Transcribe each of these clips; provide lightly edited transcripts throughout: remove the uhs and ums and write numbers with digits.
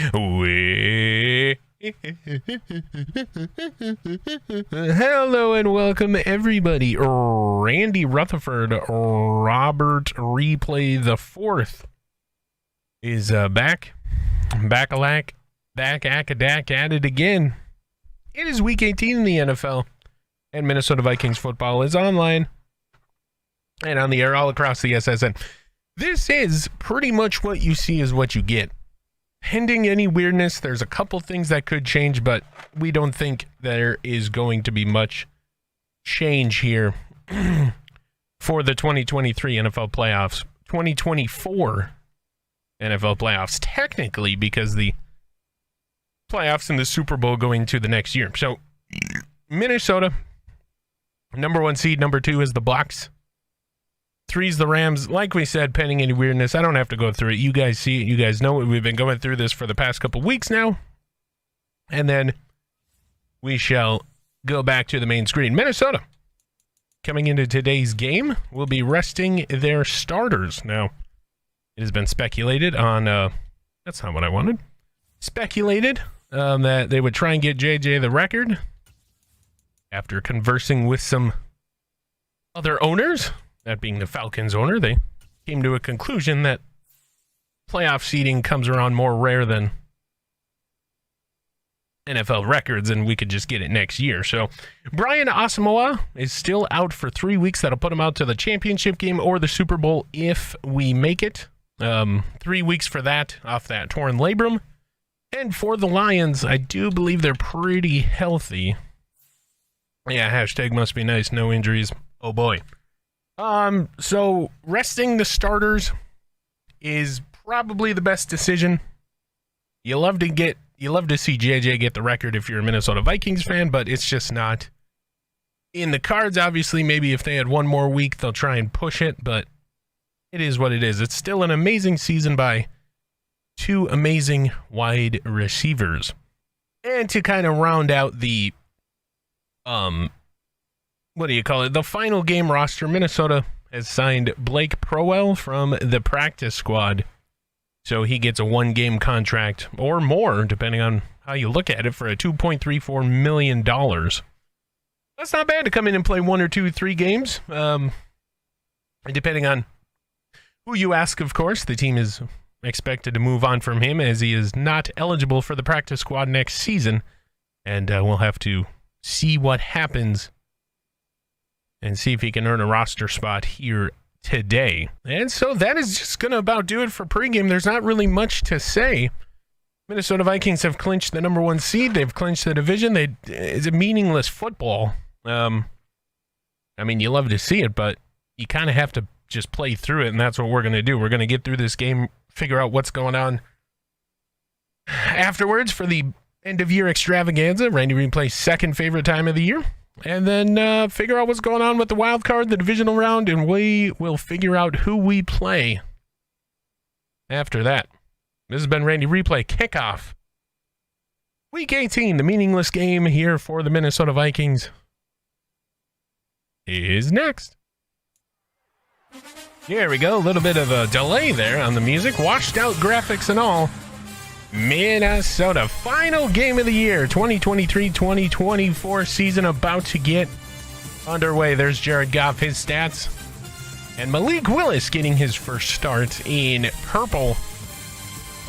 Hello and welcome everybody. Randy Rutherford, Robert Replay the Fourth is back at it again. It is week 18 in the NFL, and Minnesota Vikings football is online and on the air all across the SSN. This is pretty much what you see is what you get. Pending any weirdness, there's a couple things that could change, but we don't think there is going to be much change here for the 2023 NFL playoffs. 2024 NFL playoffs, technically, because the playoffs and the Super Bowl going to the next year. So, Minnesota, number 1 seed, number 2 is the Bucs. 3 is the Rams. Like we said, pending any weirdness, I don't have to go through it. You guys see it. You guys know it. We've been going through this for the past couple weeks now. And then we shall go back to the main screen. Minnesota, coming into today's game, will be resting their starters. Now, it has been speculated on, that's not what I wanted. Speculated that they would try and get JJ the record after conversing with some other owners. That being the Falcons owner, they came to a conclusion that playoff seeding comes around more rare than NFL records, and we could just get it next year. So Brian Asamoah is still out for 3 weeks. That'll put him out to the championship game or the Super Bowl if we make it. 3 weeks for that off that torn labrum. And for the Lions, I do believe they're pretty healthy. Yeah, hashtag must be nice. No injuries. Oh boy. So resting the starters is probably the best decision. You love to see JJ get the record if you're a Minnesota Vikings fan, but it's just not in the cards. Obviously, maybe if they had one more week, they'll try and push it, but it is what it is. It's still an amazing season by 2 amazing wide receivers. And to kind of round out the the final game roster, Minnesota has signed Blake Prowell from the practice squad. So he gets a 1-game contract or more, depending on how you look at it, for a $2.34 million. That's not bad to come in and play 1 or 2, 3 games. Depending on who you ask, of course. The team is expected to move on from him as he is not eligible for the practice squad next season. And we'll have to see what happens and see if he can earn a roster spot here today. And so that is just going to about do it for pregame. There's not really much to say. Minnesota Vikings have clinched the number 1 seed. They've clinched the division. It's a meaningless football. I mean, you love to see it, but you kind of have to just play through it, and that's what we're going to do. We're going to get through this game, figure out what's going on afterwards for the end-of-year extravaganza. Randy Replay's second favorite time of the year. And then figure out what's going on with the wild card, the divisional round, and we will figure out who we play after that. This has been Randy Replay Kickoff. Week 18, the meaningless game here for the Minnesota Vikings, is next. There we go. A little bit of a delay there on the music. Washed out graphics and all. Minnesota, final game of the year, 2023-2024 season about to get underway. There's Jared Goff, his stats. And Malik Willis getting his first start in purple,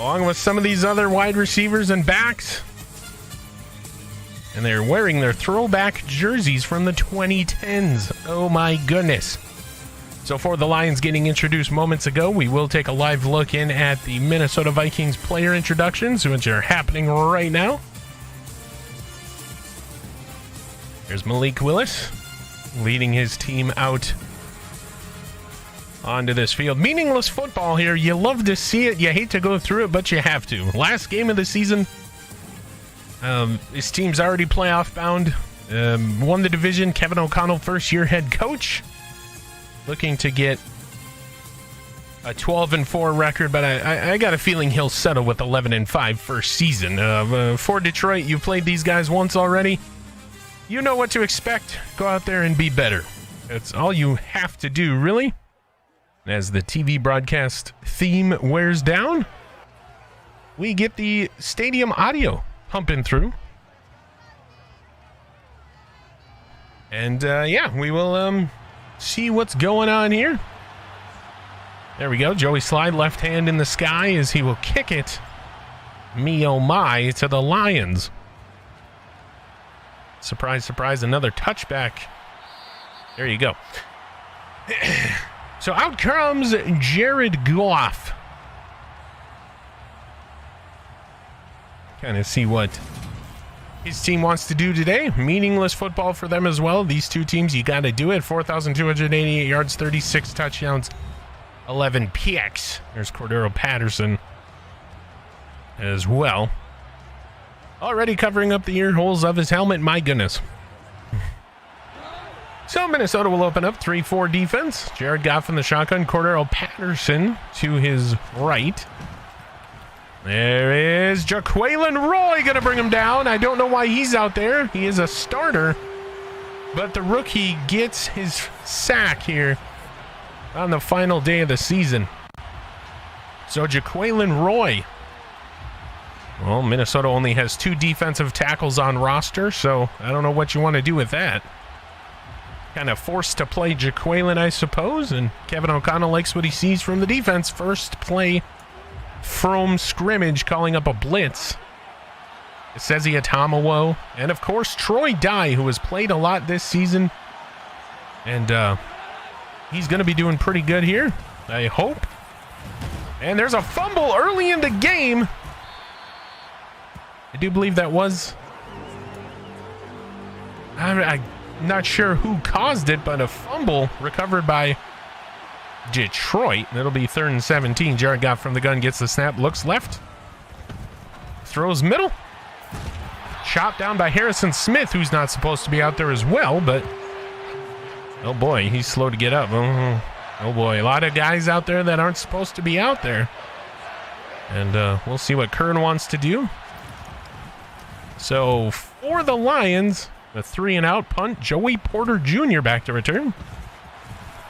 along with some of these other wide receivers and backs. And they're wearing their throwback jerseys from the 2010s. Oh my goodness. So for the Lions getting introduced moments ago, we will take a live look in at the Minnesota Vikings player introductions, which are happening right now. There's Malik Willis leading his team out onto this field. Meaningless football here. You love to see it. You hate to go through it, but you have to. Last game of the season. This team's already playoff bound. Won the division. Kevin O'Connell, first-year head coach. Looking to get a 12-4 record, but I got a feeling he'll settle with 11-5 first season. For Detroit, you've played these guys once already. You know what to expect. Go out there and be better. That's all you have to do, really. As the TV broadcast theme wears down, we get the stadium audio pumping through. And yeah, we will see what's going on here. There we go. Joey Slide, left hand in the sky as he will kick it. Me oh my, to the Lions. Surprise, surprise, another touchback. There you go. So out comes Jared Goff. Kind of see what his team wants to do today. Meaningless football for them as well. These two teams, you got to do it. 4,288 yards, 36 touchdowns, 11 picks. There's Cordero Patterson as well. Already covering up the ear holes of his helmet. My goodness. So Minnesota will open up 3-4 defense. Jared Goff in the shotgun. Cordero Patterson to his right. There is Jaquelin Roy going to bring him down. I don't know why he's out there. He is a starter. But the rookie gets his sack here on the final day of the season. So Jaquelin Roy. Well, Minnesota only has 2 defensive tackles on roster, so I don't know what you want to do with that. Kind of forced to play Jaquelin, I suppose, and Kevin O'Connell likes what he sees from the defense. First play from scrimmage, calling up a blitz. Sezi Atamawo, and of course Troy Dye, who has played a lot this season, and he's going to be doing pretty good here, I hope. And there's a fumble early in the game. I do believe that was... I'm not sure who caused it, but a fumble recovered by Detroit. It'll be 3rd and 17. Jared Goff from the gun, gets the snap, looks left, throws middle. Chopped down by Harrison Smith, who's not supposed to be out there as well, but oh boy, he's slow to get up. Oh boy, a lot of guys out there that aren't supposed to be out there. And we'll see what Kern wants to do. So for the Lions, the 3-and-out punt, Joey Porter Jr. back to return.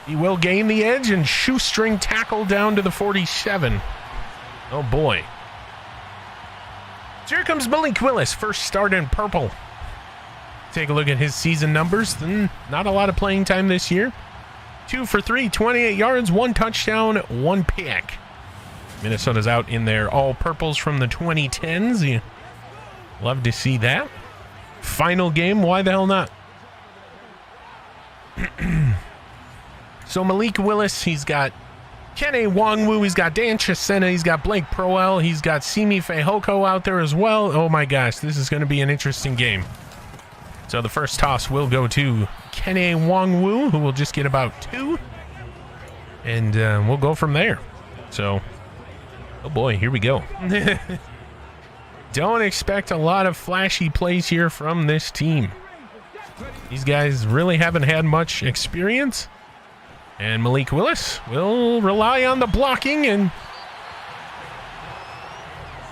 He will gain the edge and shoestring tackle down to the 47. Oh boy. So here comes Malik Willis, first start in purple. Take a look at his season numbers. Not a lot of playing time this year. 2 for 3, 28 yards, 1 touchdown, 1 pick. Minnesota's out in their all purples from the 2010s. You love to see that. Final game, why the hell not? So Malik Willis, he's got Kene Nwangwu, he's got Dan Chisena, he's got Blake Proel, he's got Simi Fehoko out there as well. Oh my gosh, this is going to be an interesting game. So the first toss will go to Kene Nwangwu, who will just get about 2. And we'll go from there. So, oh boy, here we go. Don't expect a lot of flashy plays here from this team. These guys really haven't had much experience. And Malik Willis will rely on the blocking and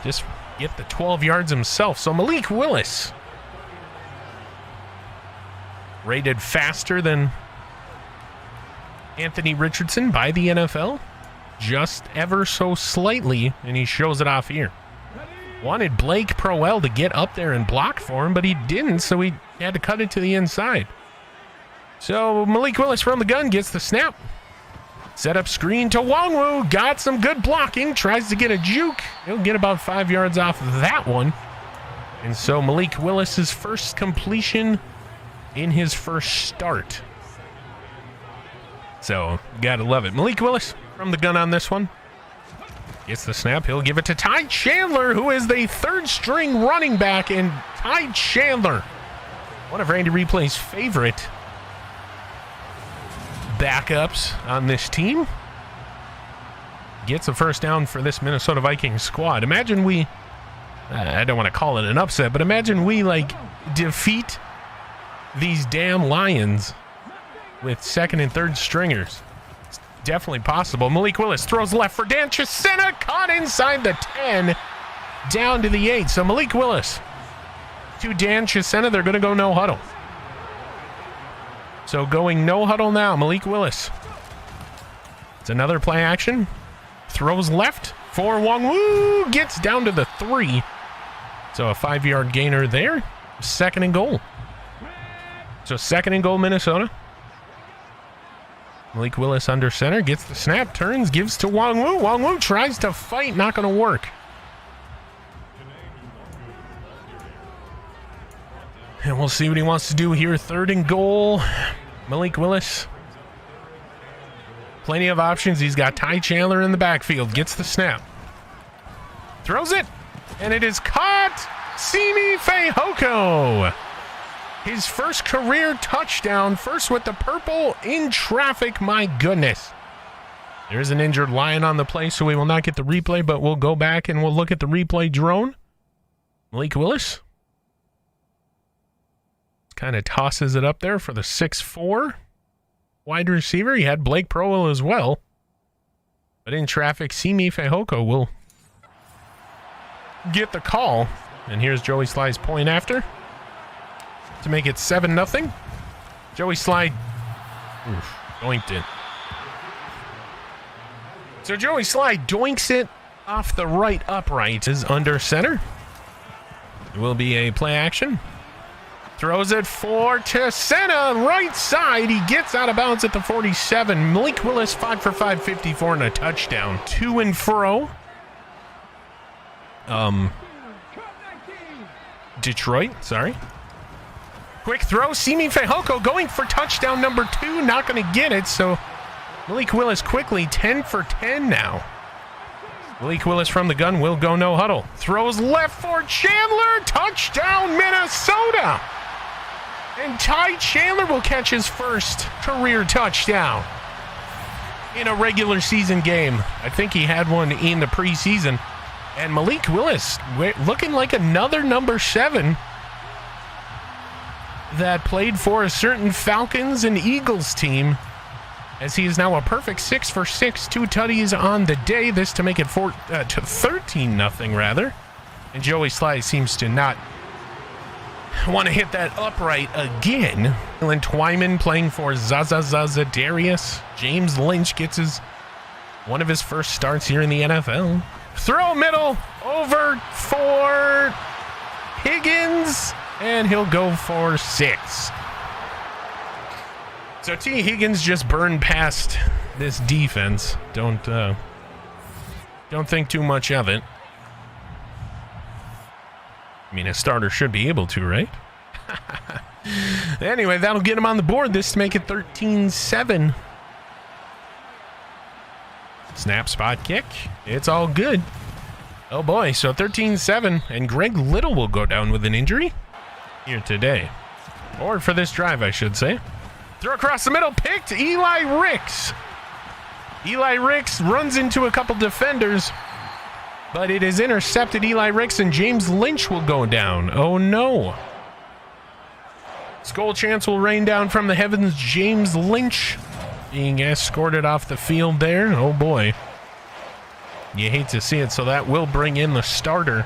just get the 12 yards himself. So Malik Willis, rated faster than Anthony Richardson by the NFL, just ever so slightly, and he shows it off here. Wanted Blake Proel to get up there and block for him, but he didn't, so he had to cut it to the inside. So Malik Willis from the gun gets the snap. Set up screen to Nwangwu. Got some good blocking. Tries to get a juke. He'll get about 5 yards off that one. And so Malik Willis's first completion in his first start. So, gotta love it. Malik Willis from the gun on this one. Gets the snap. He'll give it to Ty Chandler, who is the 3rd string running back. And Ty Chandler, one of Randy Replay's favorite backups on this team, gets a first down for this Minnesota Vikings squad. Imagine we, I don't want to call it an upset, but imagine we like defeat these damn Lions with 2nd and 3rd stringers. It's definitely possible. Malik Willis throws left for Dan Chisena, caught inside the 10, down to the 8. So Malik Willis to Dan Chisena. They're going to go no huddle. So going no huddle now, Malik Willis. It's another play action. Throws left for Wong Woo. Gets down to the 3. So a 5-yard gainer there. 2nd and goal. So 2nd and goal, Minnesota. Malik Willis under center. Gets the snap. Turns. Gives to Wong Woo. Wong Woo tries to fight. Not going to work. And we'll see what he wants to do here. 3rd and goal. Malik Willis. Plenty of options. He's got Ty Chandler in the backfield. Gets the snap. Throws it. And it is caught. Simi Fehoko. His first career touchdown. First with the purple in traffic. My goodness. There's an injured Lion on the play, so we will not get the replay, but we'll go back and we'll look at the replay drone. Malik Willis. Kind of tosses it up there for the 6'4" wide receiver. He had Blake Prowell as well. But in traffic, Simi Fehoko will get the call. And here's Joey Sly's point after to make it 7-0. Joey Sly doinked it. So Joey Sly doinks it off the right upright. Is under center. It will be a play action. Throws it for Tessena, right side. He gets out of bounds at the 47. Malik Willis, 5 for 5, 54 and a touchdown. To and fro. Detroit, sorry. Quick throw. Simi Fehoko going for touchdown number 2. Not going to get it, so Malik Willis quickly 10 for 10 now. Malik Willis from the gun will go no huddle. Throws left for Chandler. Touchdown, Minnesota. And Ty Chandler will catch his first career touchdown in a regular season game. I think he had one in the preseason. And Malik Willis looking like another number 7 that played for a certain Falcons and Eagles team, as he is now a perfect 6 for 6, 2 tutties on the day. This to make it 13-0 rather. And Joey Sly seems to not want to hit that upright again. Dylan Twyman playing for Zaza Darius. James Lynch gets one of his first starts here in the NFL. Throw middle over for Higgins, and he'll go for 6. So T. Higgins just burned past this defense. Don't think too much of it. I mean, a starter should be able to, right? Anyway, that'll get him on the board. This to make it 13-7. Snap, spot, kick. It's all good. Oh boy, so 13-7, and Greg Little will go down with an injury here today. Or for this drive, I should say. Throw across the middle, picked Eli Ricks. Eli Ricks runs into a couple defenders, but it is intercepted. Eli Ricks and James Lynch will go down. Oh no. Skull chance will rain down from the heavens. James Lynch being escorted off the field there. Oh boy. You hate to see it, so that will bring in the starter.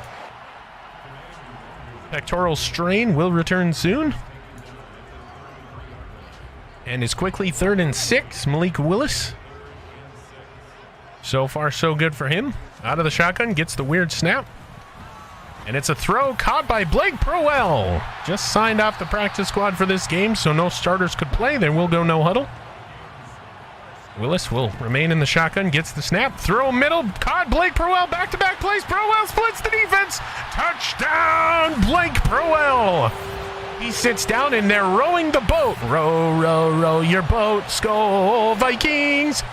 Pectoral strain will return soon. And is quickly 3rd and 6. Malik Willis. So far, so good for him. Out of the shotgun, gets the weird snap. And it's a throw caught by Blake Prowell. Just signed off the practice squad for this game, so no starters could play. There will go no huddle. Willis will remain in the shotgun, gets the snap. Throw middle, caught Blake Prowell. Back-to-back plays. Prowell splits the defense. Touchdown, Blake Prowell. He sits down and they're rowing the boat. Row, row, row your boat, Skol Vikings.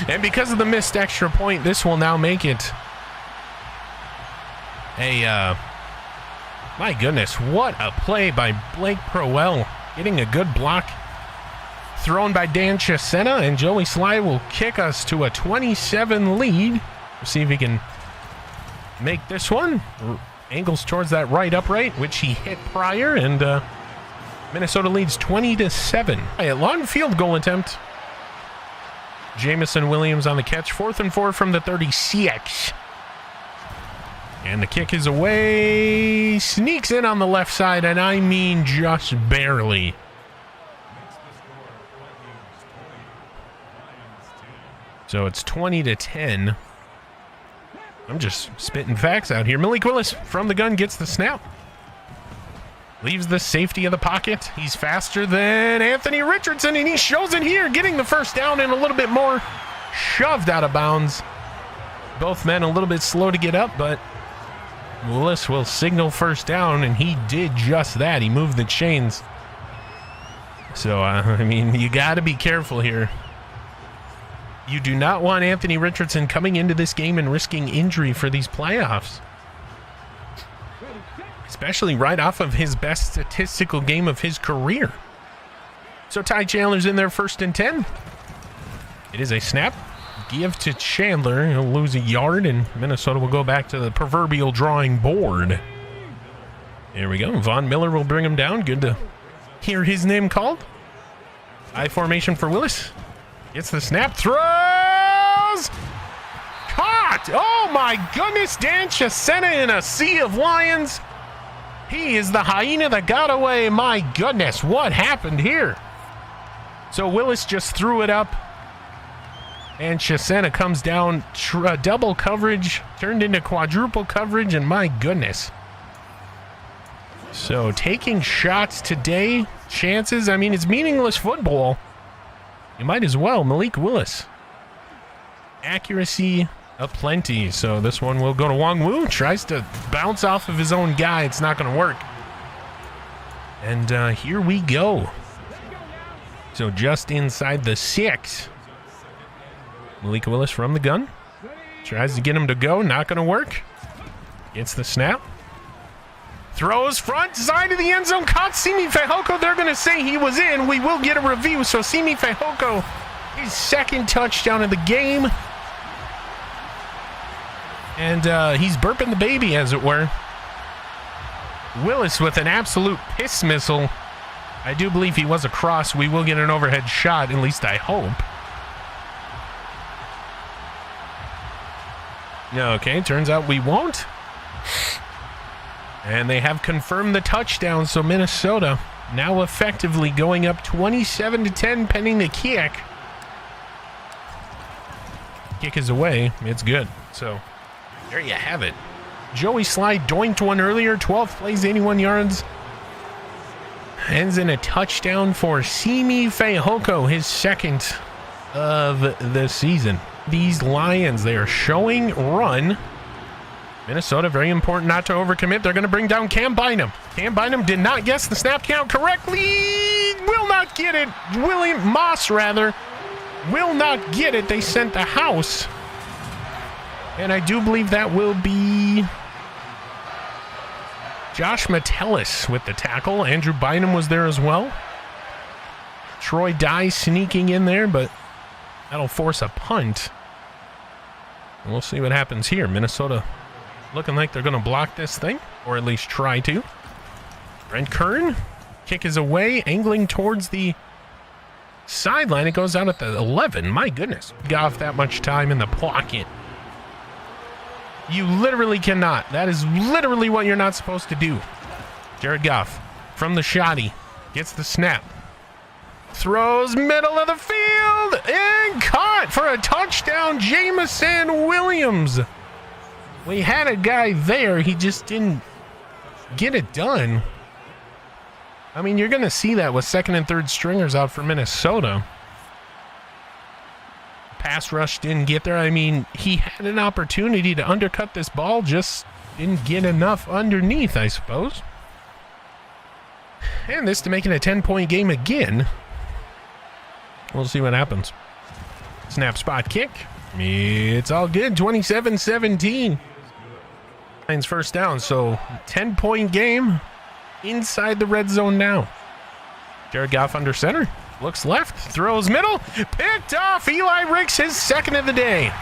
And because of the missed extra point, this will now make it my goodness, what a play by Blake Prowell. Getting a good block thrown by Dan Chisena, and Joey Sly will kick us to a 27 lead. We'll see if he can make this one. Angles towards that right upright, which he hit prior, and Minnesota leads 20-7. A long field goal attempt. Jamison Williams on the catch. 4th and 4 from the 36. And the kick is away. Sneaks in on the left side, and I mean just barely. So it's 20-10. I'm just spitting facts out here. Malik Willis from the gun gets the snap. Leaves the safety of the pocket. He's faster than Anthony Richardson, and he shows it here, getting the first down and a little bit more shoved out of bounds. Both men a little bit slow to get up, but Willis will signal first down, and he did just that. He moved the chains. So, I mean, you got to be careful here. You do not want Anthony Richardson coming into this game and risking injury for these playoffs. Especially right off of his best statistical game of his career. So Ty Chandler's in there, 1st and 10. It is a snap. Give to Chandler. He'll lose a yard, and Minnesota will go back to the proverbial drawing board. There we go. Von Miller will bring him down. Good to hear his name called. I formation for Willis. Gets the snap. Throws. Caught. Oh, my goodness. Dan Chisena in a sea of lions. He is the hyena that got away. My goodness. What happened here? So Willis just threw it up. And Chisena comes down. Double coverage. Turned into quadruple coverage. And my goodness. So taking shots today. Chances. I mean, it's meaningless football. You might as well. Malik Willis. Accuracy aplenty. So this one will go to Wong Wu. Tries to bounce off of his own guy. It's not going to work. And here we go. So just inside the 6. Malik Willis from the gun. Tries to get him to go. Not going to work. Gets the snap. Throws front side of the end zone. Caught Simi Fehoko. They're going to say he was in. We will get a review. So Simi Fehoko, his 2nd touchdown of the game. And he's burping the baby, as it were. Willis with an absolute piss missile. I do believe he was a cross. We will get an overhead shot, at least I hope. Okay, turns out we won't. And they have confirmed the touchdown, so Minnesota now effectively going up 27-10 pending the kick. Kick is away. It's good. So there you have it. Joey Slide doinked one earlier. 12 plays, 81 yards. Ends in a touchdown for Simi Fehoko, his 2nd of the season. These Lions, they are showing run. Minnesota, very important not to overcommit. They're going to bring down Cam Bynum. Cam Bynum did not guess the snap count correctly. Will not get it. William Moss, rather, will not get it. They sent the house. And I do believe that will be Josh Metellus with the tackle. Andrew Bynum was there as well. Troy Dye sneaking in there, but that'll force a punt. And we'll see what happens here. Minnesota looking like they're going to block this thing, or at least try to. Brent Kern, kick is away, angling towards the sideline. It goes out at the 11. My goodness. Got off that much time in the pocket. You literally cannot. That is literally what you're not supposed to do. Jared Goff from the shoddy gets the snap. Throws middle of the field and caught for a touchdown. Jamison Williams. We had a guy there. He just didn't get it done. I mean, you're going to see that with 2nd and 3rd stringers out for Minnesota. Pass rush didn't get there. I mean, he had an opportunity to undercut this ball, just didn't get enough underneath, I suppose. And this to make it a 10-point game again. We'll see what happens. Snap, spot, kick. It's all good. 27-17. Lions first down, so 10-point game inside the red zone now. Jared Goff under center. Looks left, throws middle, picked off. Eli Ricks, his 2nd of the day.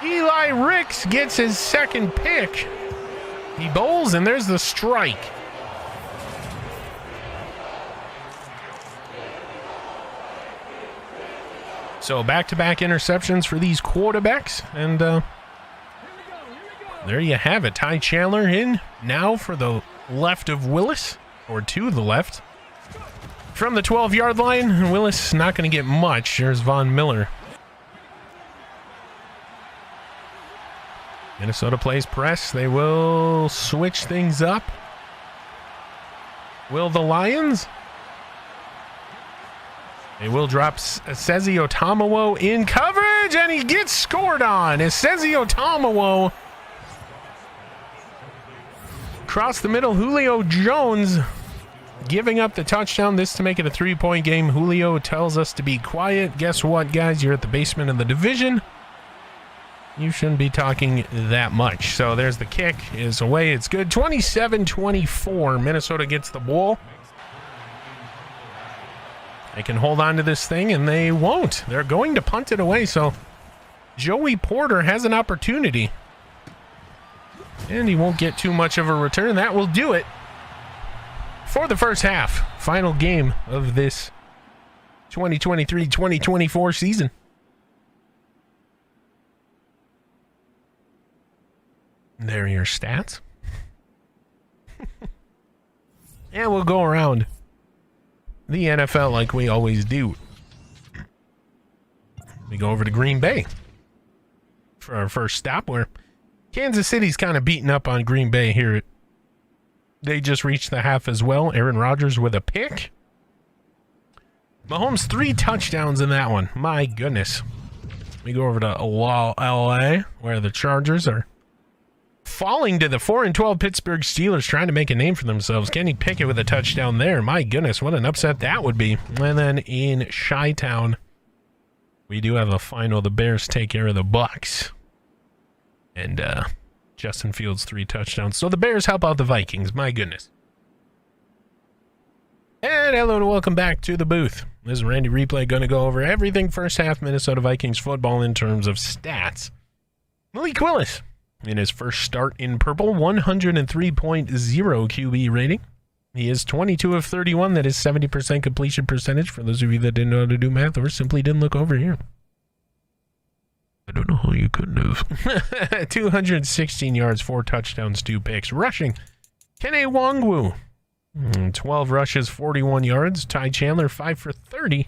Eli Ricks gets his 2nd pick. He bowls, and there's the strike. So back-to-back interceptions for these quarterbacks, and there you have it. Ty Chandler in now for the left of Willis, or to the left. From the 12-yard line, Willis not going to get much. There's Von Miller. Minnesota plays press. They will switch things up. Will the Lions? They will drop Sezio Tomawo in coverage, and he gets scored on. Sezio Tomawo across the middle. Julio Jones giving up the touchdown. This to make it a 3-point game. Julio tells us to be quiet. Guess what, guys? You're at the basement of the division. You shouldn't be talking that much. So there's the kick. Is away. It's good. 27-24. Minnesota gets the ball. They can hold on to this thing, and they won't. They're going to punt it away. So Joey Porter has an opportunity. And he won't get too much of a return. That will do it for the first half. Final game of this 2023-2024 season. There are your stats. And we'll go around the NFL like we always do. We go over to Green Bay for our first stop, where Kansas City's kind of beating up on Green Bay here. They just reached the half as well. Aaron Rodgers with a pick. Mahomes 3 touchdowns in that one. My goodness. We go over to LA, where the Chargers are falling to the 4-12 Pittsburgh Steelers, trying to make a name for themselves. Kenny Pickett with a touchdown there. My goodness, what an upset that would be. And then in Chi-Town, we do have a final. The Bears take care of the Bucks. And Justin Fields 3 touchdowns. So the Bears help out the Vikings. My goodness. And hello and welcome back to the booth. This is Randy Replay, going to go over everything first half Minnesota Vikings football in terms of stats. Malik Willis, in his first start in purple, 103.0 QB rating. He is 22 of 31. That is 70% completion percentage. For those of you that didn't know how to do math or simply didn't look over here. I don't know how you couldn't have. 216 yards, 4 touchdowns, 2 picks. Rushing, Kene Nwangwu, 12 rushes, 41 yards. Ty Chandler, 5 for 30.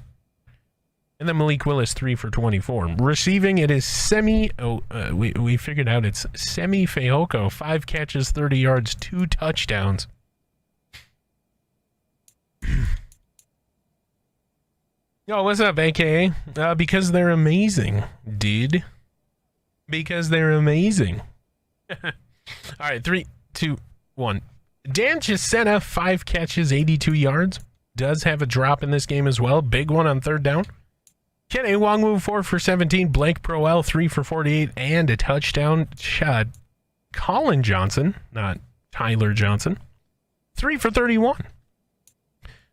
And then Malik Willis, 3 for 24. Receiving, it is we figured out it's Semi Fehoko. 5 catches, 30 yards, 2 touchdowns. Yo, what's up, AKA? Because they're amazing, dude. Because they're amazing. All right, 3, 2, 1. Dan Chisena, 5 catches, 82 yards. Does have a drop in this game as well. Big one on 3rd down. Kene Nwangwu, 4 for 17. Blake Proel, 3 for 48, and a touchdown. Colin Johnson, not Tyler Johnson, 3 for 31.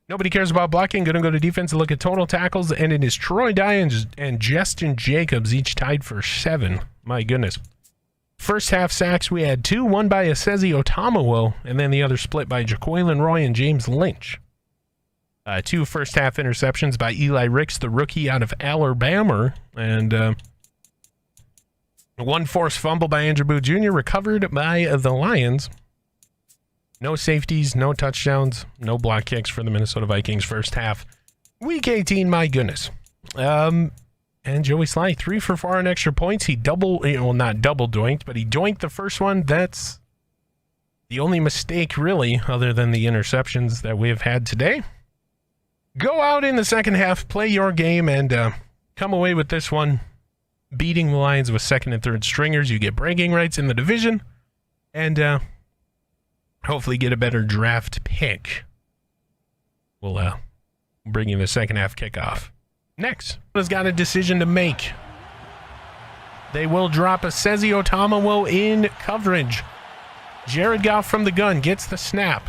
Nobody cares about blocking. Going to go to defense and look at total tackles, and it is Troy Dye and Justin Jacobs, each tied for 7. My goodness. First half sacks, we had 2, one by Sezio Tomawo, and then the other split by Jaquelin Roy and James Lynch. 2 first half interceptions by Eli Ricks, the rookie out of Alabama, and 1 forced fumble by Andrew Booth Jr., recovered by the Lions. No safeties, no touchdowns, no block kicks for the Minnesota Vikings first half. Week 18, my goodness. And Joey Sly, 3 for 4 on extra points. He not double doinked, but he doinked the first one. That's the only mistake, really, other than the interceptions that we have had today. Go out in the second half, play your game, and come away with this one. Beating the Lions with 2nd and 3rd stringers. You get bragging rights in the division, and hopefully get a better draft pick. We'll bring you the second half kickoff. Next, has got a decision to make. They will drop a Sezio Tomawo in coverage. Jared Goff from the gun gets the snap.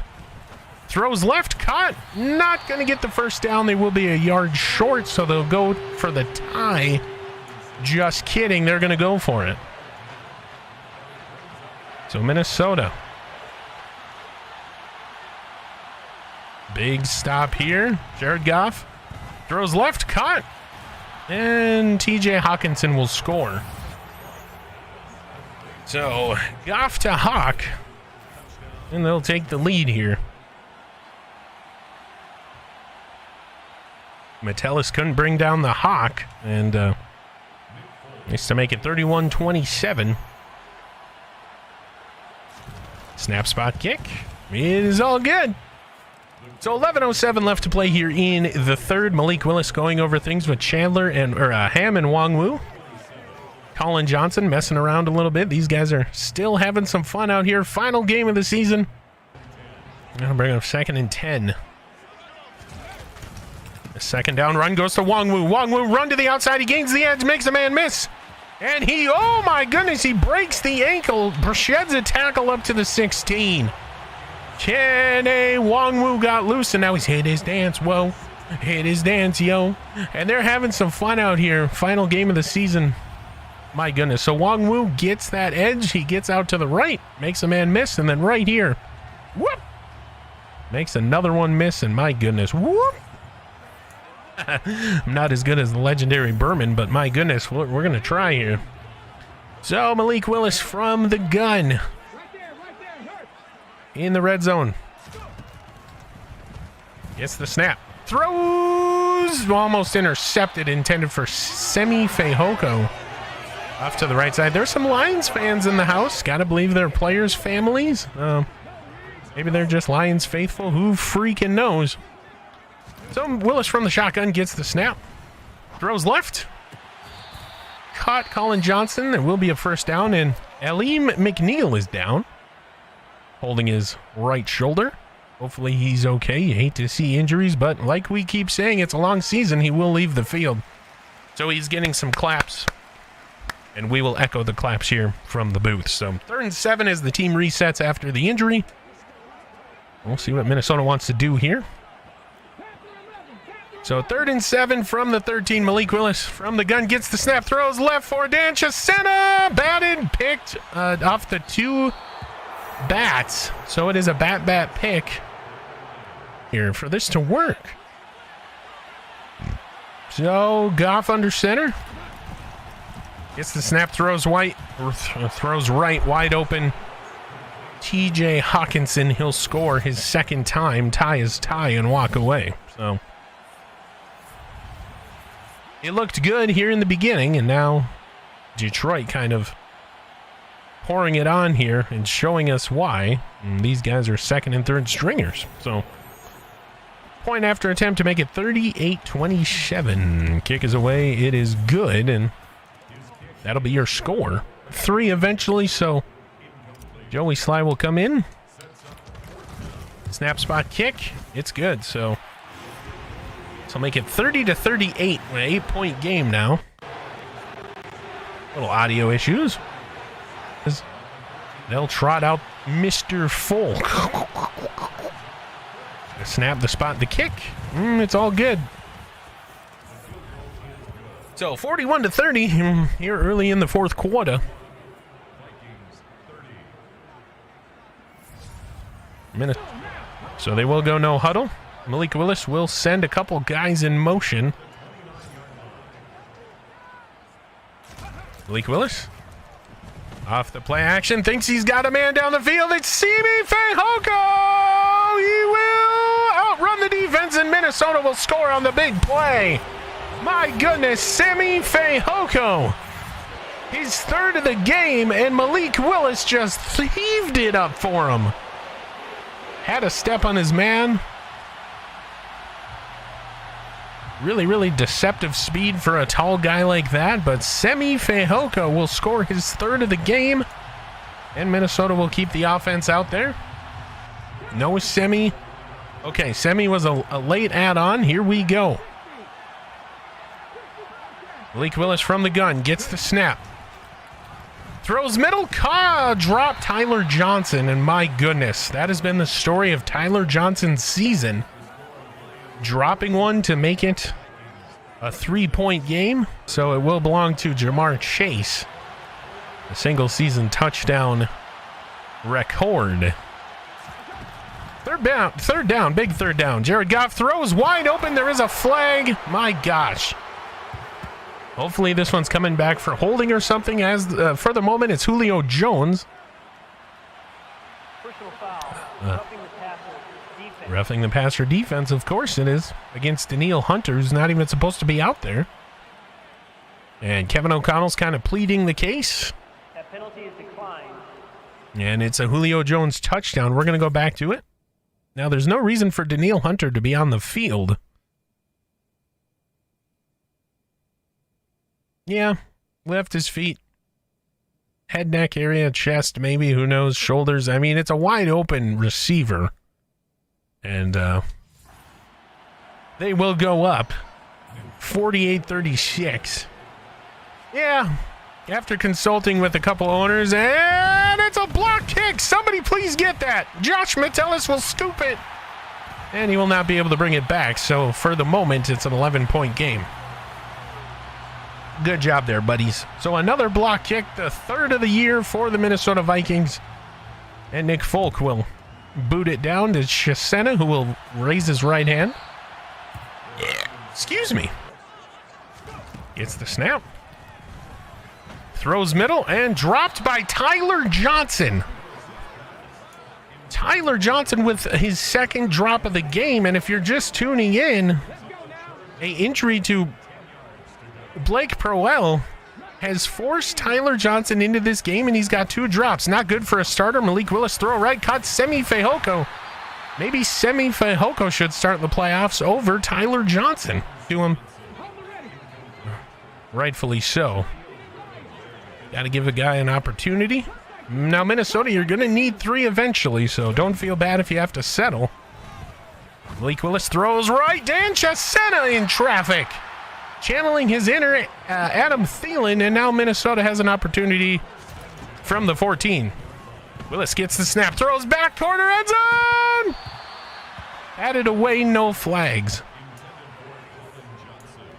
Throws left, caught. Not going to get the first down. They will be a yard short, so they'll go for the tie. Just kidding. They're going to go for it. So Minnesota. Big stop here. Jared Goff throws left, caught. And TJ Hawkinson will score. So Goff to Hawk. And they'll take the lead here. Metellus couldn't bring down the Hawk, and needs to make it 31-27. Snap spot kick. It is all good. So 11:07 left to play here in the third. Malik Willis going over things with Chandler and Ham and Wong Wu. Colin Johnson messing around a little bit. These guys are still having some fun out here. Final game of the season. Now bring up 2nd and 10. The second down run goes to Wong Wu. Wong Wu run to the outside. He gains the edge, makes a man miss. And he, oh my goodness, he breaks the ankle, sheds a tackle up to the 16. Wong Wu got loose, and now he's hit his dance. Whoa, hit his dance, yo. And they're having some fun out here. Final game of the season. My goodness. So Wong Wu gets that edge. He gets out to the right, makes a man miss, and then right here, whoop, makes another one miss, and my goodness, whoop. I'm not as good as the legendary Berman, but my goodness, we're going to try here. So Malik Willis from the gun. In the red zone. Gets the snap. Throws. Almost intercepted. Intended for Semi Fehoko. Off to the right side. There's some Lions fans in the house. Gotta believe they're players' families. Maybe they're just Lions faithful. Who freaking knows? So Willis from the shotgun gets the snap. Throws left. Caught Colin Johnson. There will be a first down, and Aleem McNeil is down, holding his right shoulder. Hopefully he's okay. You hate to see injuries, but like we keep saying, it's a long season. He will leave the field. So he's getting some claps, and we will echo the claps here from the booth. So 3rd and 7 as the team resets after the injury. We'll see what Minnesota wants to do here. So 3rd and 7 from the 13. Malik Willis from the gun gets the snap, throws left for Dan Chisena. Batted, picked off the 2 bats. So it is a bat pick here for this to work. So Goff under center. Gets the snap, throws right, wide open. TJ Hawkinson, he'll score his 2nd time, tie his tie, and walk away. So it looked good here in the beginning, and now Detroit kind of pouring it on here and showing us why. And these guys are 2nd and 3rd stringers. So point after attempt to make it 38-27. Kick is away. It is good, and that'll be your score. 3 eventually, so Joey Sly will come in. Snap spot kick. It's good, so make it 30-38. An 8-point game now. Little audio issues. They'll trot out Mr. Folk. Snap the spot, the kick. It's all good. So 41-30 here early in the 4th quarter. So they will go no huddle. Malik Willis will send a couple guys in motion. Malik Willis off the play action, thinks he's got a man down the field. It's Simi Fehoko. He will outrun the defense, and Minnesota will score on the big play. My goodness, Simi Fehoko. He's 3rd of the game, and Malik Willis just heaved it up for him. Had a step on his man. Really, really deceptive speed for a tall guy like that, but Semi Fehoko will score his 3rd of the game, and Minnesota will keep the offense out there. No Semi. Okay, Semi was a late add-on. Here we go. Malik Willis from the gun gets the snap. Throws middle, drop Tyler Johnson, and my goodness, that has been the story of Tyler Johnson's season. Dropping one to make it a 3-point game, so it will belong to Jamar Chase. A single season touchdown record. Third down, big third down. Jared Goff throws wide open. There is a flag. My gosh. Hopefully this one's coming back for holding or something. As for the moment, it's Julio Jones. Roughing the passer defense, of course it is, against Daniil Hunter, who's not even supposed to be out there. And Kevin O'Connell's kind of pleading the case. That penalty is declined. And it's a Julio Jones touchdown. We're going to go back to it. Now, there's no reason for Danielle Hunter to be on the field. Yeah, left his feet. Head, neck area, chest, maybe, who knows, shoulders. I mean, it's a wide open receiver. And they will go up 48-36. Yeah, after consulting with a couple owners, and it's a block kick. Somebody please get that. Josh Metellus will scoop it, and he will not be able to bring it back. So for the moment, it's an 11-point game. Good job there, buddies. So another block kick, the third of the year for the Minnesota Vikings. And Nick Folk will boot it down to Chesena, who will raise his right hand. Excuse me. Gets the snap. Throws middle and dropped by Tyler Johnson. Tyler Johnson with his second drop of the game. And if you're just tuning in, an injury to Blake Proel has forced Tyler Johnson into this game, and he's got 2 drops. Not good for a starter. Malik Willis throw right, caught Semi Fehoko. Maybe Semi Fehoko should start the playoffs over Tyler Johnson. To him. Rightfully so. Got to give a guy an opportunity. Now, Minnesota, you're going to need 3 eventually, so don't feel bad if you have to settle. Malik Willis throws right. Dan Chesena in traffic. Channeling his inner Adam Thielen, and now Minnesota has an opportunity from the 14. Willis gets the snap, throws back, corner, end zone! Added away, no flags.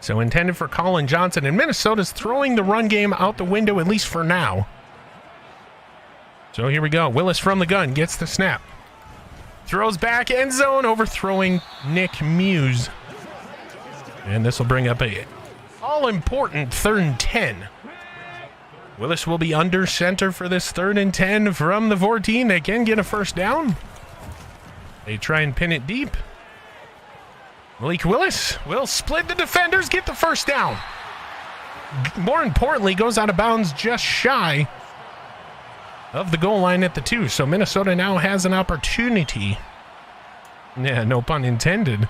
So intended for Colin Johnson, and Minnesota's throwing the run game out the window, at least for now. So here we go. Willis from the gun gets the snap. Throws back, end zone, overthrowing Nick Muse. And this will bring up a all-important 3rd and 10. Willis will be under center for this 3rd and 10 from the 14. They can get a first down. They try and pin it deep. Malik Willis will split the defenders, get the first down. More importantly, goes out of bounds just shy of the goal line at the 2. So Minnesota now has an opportunity. Yeah, no pun intended.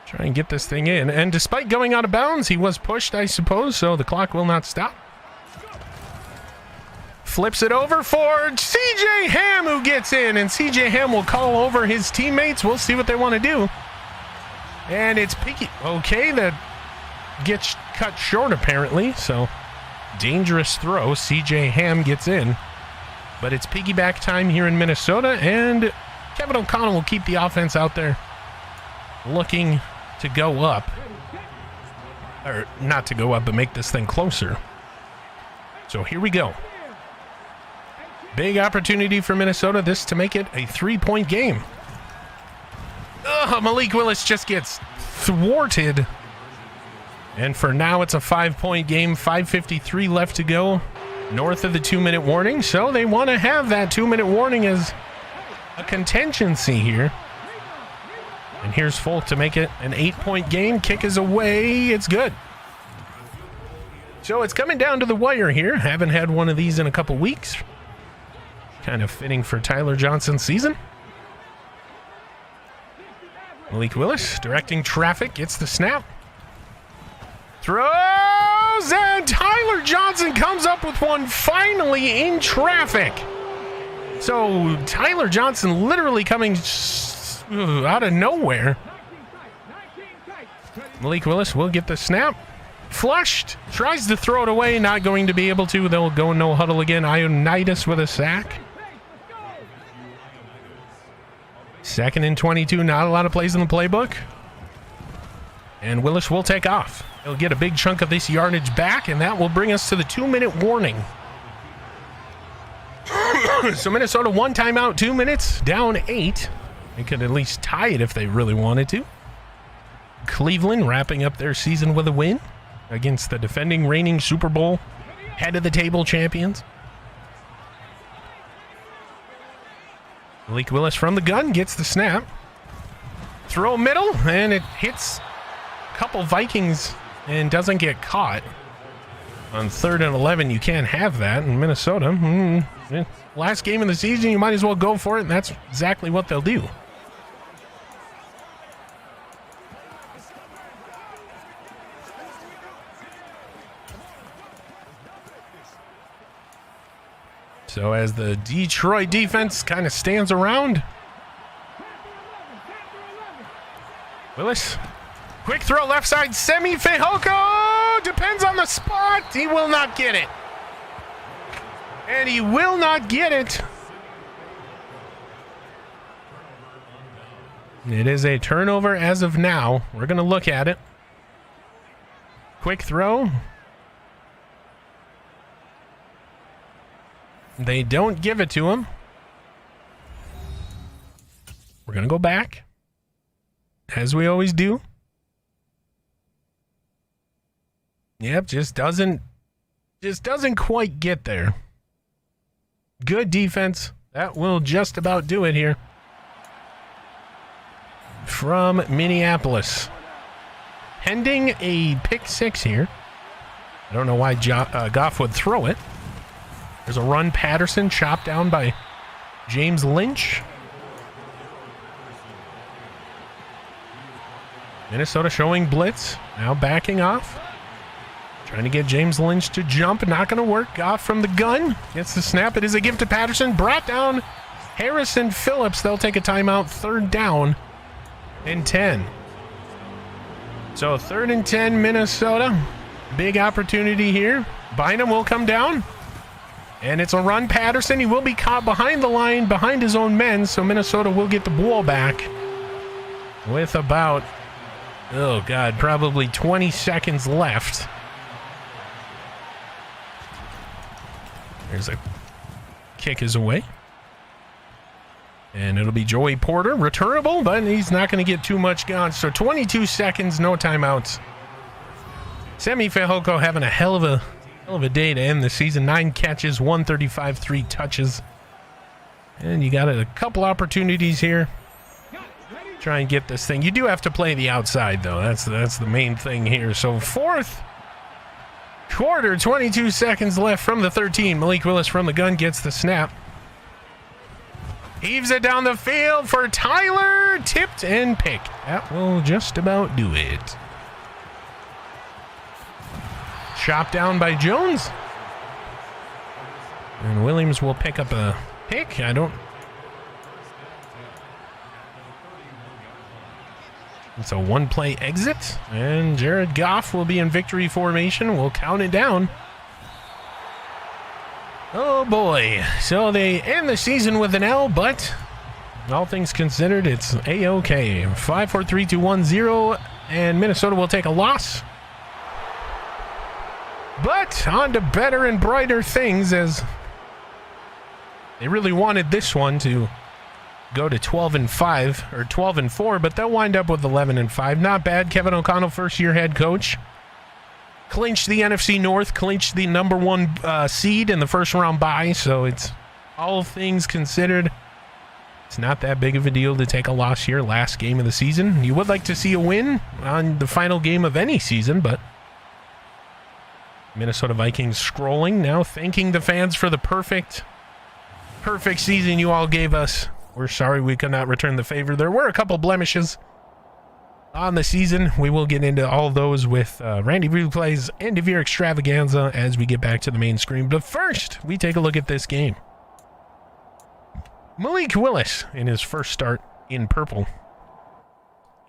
Try and get this thing in. And despite going out of bounds, he was pushed, I suppose, so the clock will not stop. Flips it over for C.J. Ham, who gets in. And C.J. Ham will call over his teammates. We'll see what they want to do. And it's Piggy. Okay, that gets cut short, apparently. So, dangerous throw. C.J. Ham gets in. But it's piggyback time here in Minnesota. And Kevin O'Connell will keep the offense out there looking to go up, or not to go up, but make this thing closer. So here we go. Big opportunity for Minnesota, this to make it a 3-point game. Malik Willis just gets thwarted. And for now, it's a 5-point game, 5:53 left to go, north of the 2-minute warning. So they want to have that 2-minute warning as a contingency here. And here's Folk to make it an 8-point game. Kick is away. It's good. So it's coming down to the wire here. Haven't had one of these in a couple weeks. Kind of fitting for Tyler Johnson's season. Malik Willis directing traffic. Gets the snap. Throws. And Tyler Johnson comes up with one finally in traffic. So Tyler Johnson literally coming out of nowhere. Malik Willis will get the snap. Flushed. Tries to throw it away. Not going to be able to. They'll go no huddle again. Ionitis with a sack. 2nd and 22. Not a lot of plays in the playbook. And Willis will take off. He'll get a big chunk of this yardage back, and that will bring us to the 2-minute warning. So Minnesota 1 timeout, 2 minutes, down 8. They could at least tie it if they really wanted to. Cleveland wrapping up their season with a win against the defending reigning Super Bowl head of the table champions. Malik Willis from the gun gets the snap. Throw middle, and it hits a couple Vikings and doesn't get caught. On 3rd and 11, you can't have that in Minnesota. Last game of the season, you might as well go for it, and that's exactly what they'll do. So as the Detroit defense kind of stands around, Willis, quick throw left side, Semi Fehoko, depends on the spot, he will not get it. And he will not get it. It is a turnover as of now. We're going to look at it. Quick throw. They don't give it to him. We're going to go back, as we always do. Yep, just doesn't quite get there. Good defense. That will just about do it here. From Minneapolis. Pending a pick 6 here. I don't know why Goff would throw it. There's a run. Patterson chopped down by James Lynch. Minnesota showing blitz. Now backing off. Trying to get James Lynch to jump. Not going to work. Goff from the gun. Gets the snap. It is a gift to Patterson. Brought down Harrison Phillips. They'll take a timeout. 3rd down and 10. So 3rd and 10 Minnesota. Big opportunity here. Bynum will come down. And it's a run. Patterson, he will be caught behind the line, behind his own men, so Minnesota will get the ball back with about, oh God, probably 20 seconds left. There's a kick is away. And it'll be Joey Porter, returnable, but he's not going to get too much gone. So 22 seconds, no timeouts. Semi Fehoko having a hell of a day to end the season. 9 catches, 135, 3 touches. And you got a couple opportunities here. Try and get this thing. You do have to play the outside, though. That's the main thing here. So 4th quarter, 22 seconds left from the 13. Malik Willis from the gun gets the snap. Heaves it down the field for Tyler. Tipped and picked. That will just about do it. Chopped down by Jones. And Williams will pick up a pick. It's a 1-play exit. And Jared Goff will be in victory formation. We'll count it down. Oh boy. So they end the season with an L, but all things considered, it's A-OK. 5, 4, 3, 2, 1, 0. And Minnesota will take a loss. But on to better and brighter things, as they really wanted this one to go to 12-5 or 12-4, but they'll wind up with 11-5. Not bad. Kevin O'Connell, first-year head coach, clinched the NFC North, clinched the number 1 seed in the first-round bye. So it's all things considered, it's not that big of a deal to take a loss here. Last game of the season. You would like to see a win on the final game of any season, but Minnesota Vikings scrolling now, thanking the fans for the perfect season you all gave us. We're sorry we could not return the favor. There were a couple blemishes on the season. We will get into all those with Randy Replay's End of Year Extravaganza as we get back to the main screen. But first, we take a look at this game. Malik Willis in his first start in purple.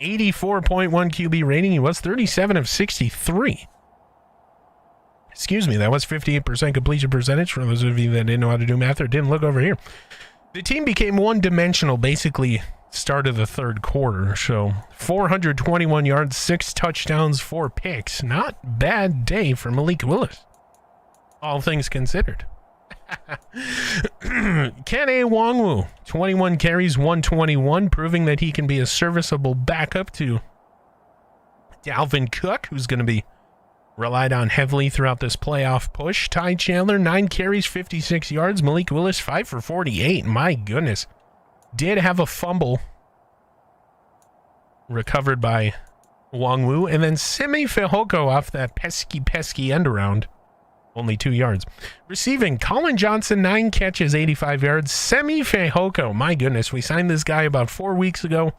84.1 QB rating. He was 37 of 63. Excuse me, that was 58% completion percentage. For those of you that didn't know how to do math or didn't look over here. The team became one-dimensional basically start of the 3rd quarter. So 421 yards, 6 touchdowns, 4 picks. Not bad day for Malik Willis, all things considered. Ken A. Wongwu, 21 carries, 121, proving that he can be a serviceable backup to Dalvin Cook, who's going to be relied on heavily throughout this playoff push. Ty Chandler, 9 carries, 56 yards. Malik Willis, 5 for 48. My goodness. Did have a fumble recovered by Wongwu. And then Semi Fehoko off that pesky end around. only 2 yards. Receiving, Colin Johnson, 9 catches, 85 yards. Semi Fehoko, my goodness, we signed this guy about 4 weeks ago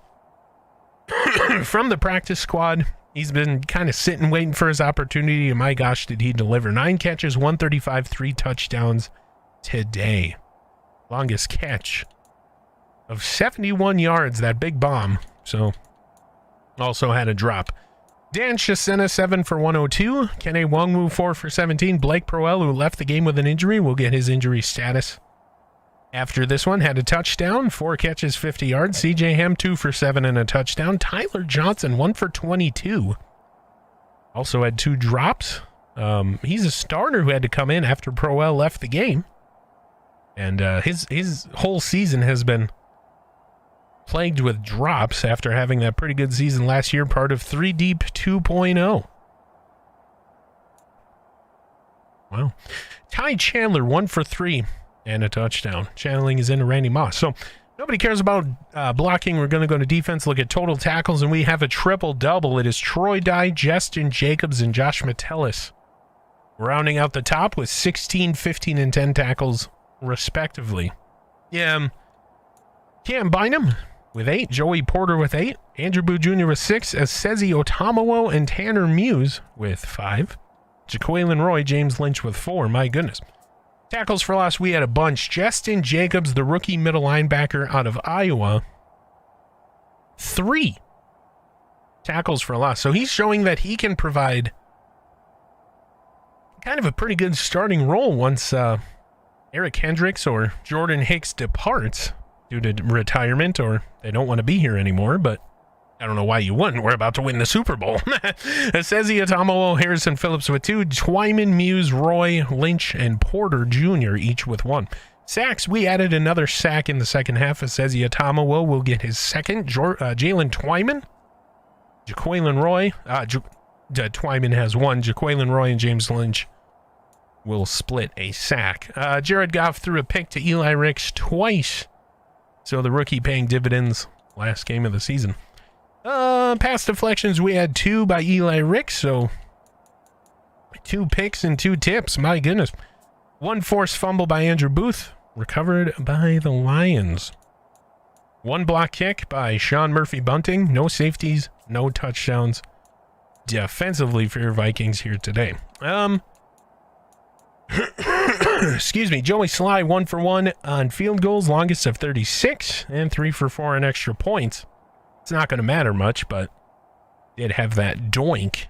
from the practice squad. He's been kind of sitting, waiting for his opportunity, and my gosh, did he deliver. 9 catches, 135, 3 touchdowns today. Longest catch of 71 yards, that big bomb. So, also had a drop. Dan Chisena, 7 for 102. Kene Wongwu, 4 for 17. Blake Proel, who left the game with an injury, will get his injury status after this one. Had a touchdown, 4 catches, 50 yards. CJ Ham, 2 for 7 and a touchdown. Tyler Johnson, 1 for 22. Also had 2 drops. He's a starter who had to come in after Proel left the game. And his whole season has been plagued with drops after having that pretty good season last year, part of 3 Deep 2.0. Wow. Ty Chandler, 1 for 3 and a touchdown. Channeling is into Randy Moss. So nobody cares about blocking. We're going to go to defense, look at total tackles, and we have a triple-double. It is Troy Dye, Justin Jacobs, and Josh Metellus rounding out the top with 16, 15, and 10 tackles, respectively. Yeah, Cam Bynum with 8, Joey Porter with 8, Andrew Boo Jr. with 6, Asezi Otomowo and Tanner Muse with 5, Jaquelin Roy, James Lynch with 4. My goodness. Tackles for loss, we had a bunch. Justin Jacobs, the rookie middle linebacker out of Iowa, 3 tackles for loss. So he's showing that he can provide kind of a pretty good starting role once Eric Hendricks or Jordan Hicks departs due to retirement, or they don't want to be here anymore, but I don't know why you wouldn't. We're about to win the Super Bowl. Asezi Otomowo, Harrison Phillips with 2, Twyman, Muse, Roy, Lynch, and Porter Jr. each with 1. Sacks, we added another sack in the second half. Asezi Otomowo will get his second. Jalen Twyman, Jaquelin Roy, Twyman has 1. Jaquelin Roy and James Lynch will split a sack. Jared Goff threw a pick to Eli Ricks twice. So the rookie paying dividends last game of the season. Pass deflections, we had 2 by Eli Ricks, so 2 picks and 2 tips. My goodness. 1 forced fumble by Andrew Booth, recovered by the Lions. 1 block kick by Sean Murphy Bunting. No safeties, no touchdowns defensively for your Vikings here today. Excuse me, Joey Sly, 1 for 1 on field goals, longest of 36, and 3 for 4 on extra points. It's not going to matter much, but did have that doink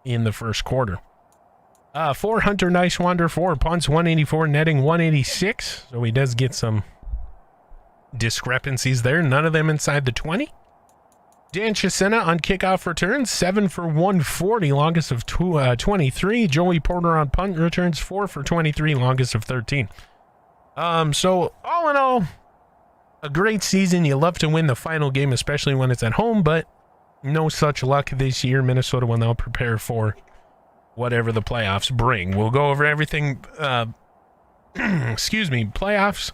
in the first quarter. 4 Hunter Nicewander, 4 punts, 184, netting 186. So he does get some discrepancies there, none of them inside the 20. Dan Chisena on kickoff returns, 7 for 140, longest of 23. Joey Porter on punt returns, 4 for 23, longest of 13. So all in all, a great season. You love to win the final game, especially when it's at home, but no such luck this year. Minnesota will now prepare for whatever the playoffs bring. We'll go over everything. Excuse me, playoffs.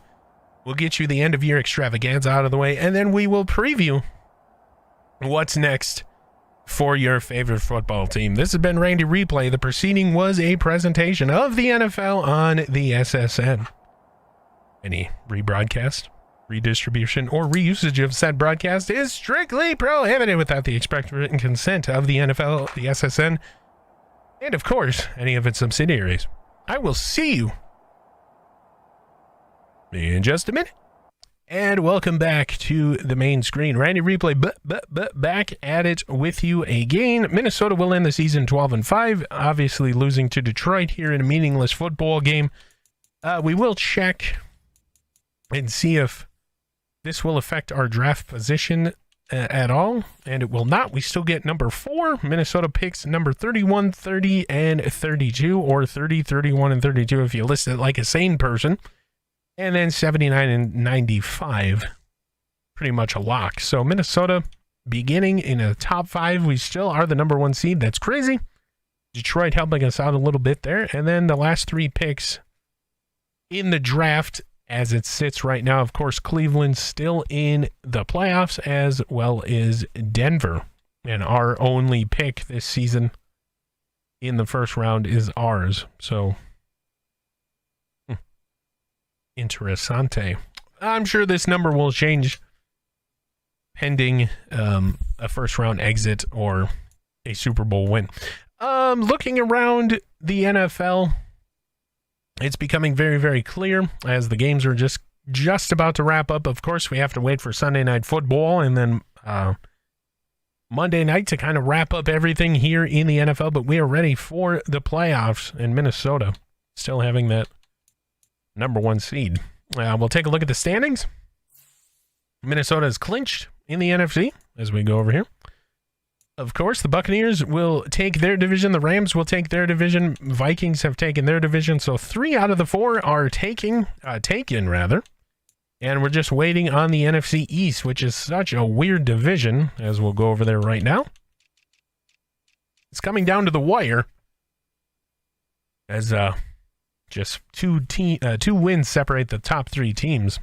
We'll get you the end of year extravaganza out of the way, and then we will preview what's next for your favorite football team. This has been Randy Replay. The preceding was a presentation of the NFL on the SSN. Any rebroadcast, redistribution, or reusage of said broadcast is strictly prohibited without the express written consent of the NFL, the SSN, and of course, any of its subsidiaries. I will see you in just a minute. And welcome back to the main screen. Randy Replay back at it with you again. Minnesota will end the season 12-5, obviously losing to Detroit here in a meaningless football game. We will check and see if this will affect our draft position at all, and it will not. We still get number 4. Minnesota picks number 31, 30, and 32, or 30, 31, and 32 if you list it like a sane person. And then 79 and 95, pretty much a lock. So Minnesota beginning in a top 5. We still are the number 1 seed. That's crazy. Detroit helping us out a little bit there. And then the last 3 picks in the draft as it sits right now. Of course, Cleveland still in the playoffs, as well as Denver. And our only pick this season in the first round is ours. So Interessante. I'm sure this number will change pending a first round exit or a Super Bowl win. Looking around the NFL, it's becoming very, very clear as the games are just about to wrap up. Of course, we have to wait for Sunday Night Football and then Monday night to kind of wrap up everything here in the NFL, but we are ready for the playoffs in Minnesota, still having that number 1 seed. We'll take a look at the standings. Minnesota is clinched in the NFC as we go over here. Of course, the Buccaneers will take their division. The Rams will take their division. Vikings have taken their division. So 3 out of the 4 are taken. And we're just waiting on the NFC East, which is such a weird division, as we'll go over there right now. It's coming down to the wire as just two wins separate the top 3 teams.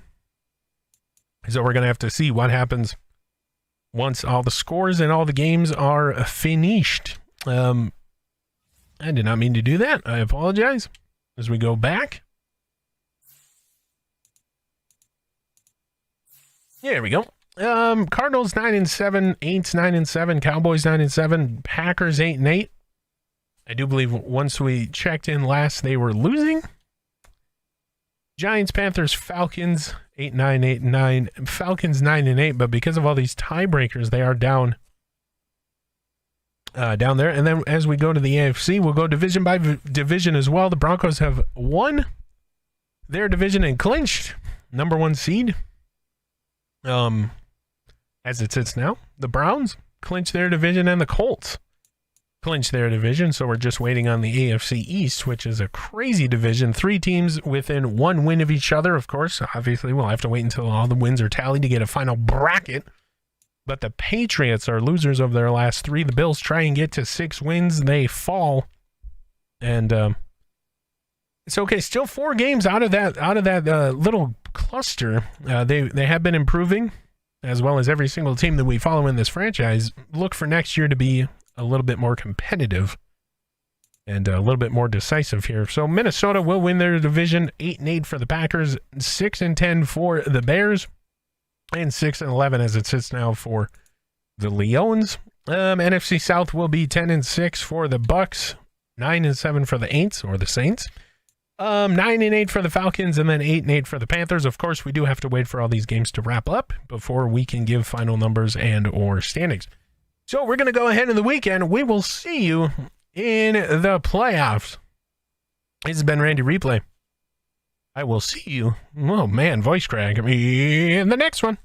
So we're going to have to see what happens once all the scores and all the games are finished. I did not mean to do that. I apologize. As we go back. There we go. Cardinals 9-7, Aints 9-7, Cowboys 9-7, Packers 8-8. I do believe once we checked in last, they were losing. Giants, Panthers, Falcons 8-9, 8-9. Falcons 9-8, but because of all these tiebreakers, they are down there. And then as we go to the AFC, we'll go division by division as well. The Broncos have won their division and clinched number 1 seed. As it sits now, the Browns clinch their division and the Colts clinch their division. So we're just waiting on the AFC East, which is a crazy division. 3 teams within 1 win of each other. Of course, obviously we'll have to wait until all the wins are tallied to get a final bracket. But the Patriots are losers of their last 3. The Bills try and get to 6 wins. They fall. And it's okay. Still 4 games out of that little cluster. They have been improving, as well as every single team that we follow in this franchise. Look for next year to be a little bit more competitive and a little bit more decisive here. So Minnesota will win their division. 8-8 for the Packers, 6-10 for the Bears, and 6-11 as it sits now for the Lions. NFC South will be 10-6 for the Bucks, 9-7 for the Aints or the Saints. 9-8 for the Falcons, and then 8-8 for the Panthers. Of course, we do have to wait for all these games to wrap up before we can give final numbers and or standings. So we're going to go ahead in the weekend. We will see you in the playoffs. This has been Randy Replay. I will see you, oh man, voice crack, in the next one.